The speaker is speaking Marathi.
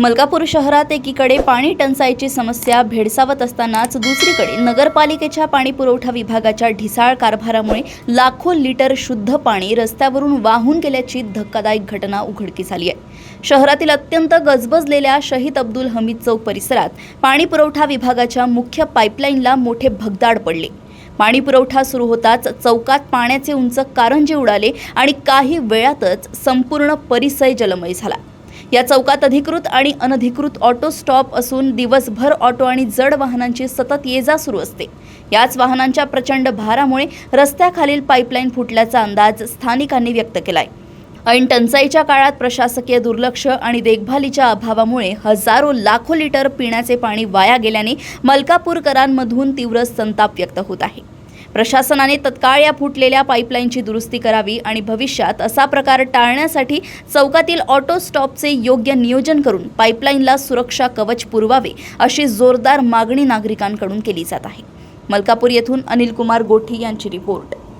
मलकापूर शहरात एकीकडे पाणी टंचाईची समस्या भेडसावत असतानाच दुसरीकडे नगरपालिकेच्या पाणी पुरवठा विभागाच्या ढिसाळ कारभारामुळे लाखो लिटर शुद्ध पाणी रस्त्यावरून वाहून गेल्याची धक्कादायक घटना उघडकीस आली आहे। शहरातील अत्यंत गजबजलेल्या शहीद अब्दुल हमीद चौक परिसरात पाणी पुरवठा विभागाच्या मुख्य पाईपलाईनला मोठे भगदाड पडले। पाणी पुरवठा सुरू होताच चौकात पाण्याचे उंच कारंजे उडाले आणि काही वेळातच संपूर्ण परिसर जलमय झाला। या चौकात अधिकृत आणि अनधिकृत ऑटो स्टॉप असून दिवसभर ऑटो आणि जड वाहनांची सतत ये-जा सुरू असते। याच वाहनांच्या प्रचंड भारामुळे रस्त्याखालील पाईपलाईन फुटल्याचा अंदाज स्थानिकांनी व्यक्त केलाय। ऐन टंचाईच्या काळात प्रशासकीय दुर्लक्ष आणि देखभालीच्या अभावामुळे हजारो लाखो लिटर पिण्याचे पाणी वाया गेल्याने मलकापूरकरांमधून तीव्र संताप व्यक्त होत आहे। प्रशासनाने तत्काळ या फुटलेल्या पाईपलाईनची दुरुस्ती करावी आणि भविष्यात असा प्रकार टाळण्यासाठी चौकातील ऑटो स्टॉपचे योग्य नियोजन करून पाईपलाईनला सुरक्षा कवच पुरवावे अशी जोरदार मागणी नागरिकांकडून केली जात आहे। मलकापूर येथून अनिल कुमार गोठी यांची रिपोर्ट।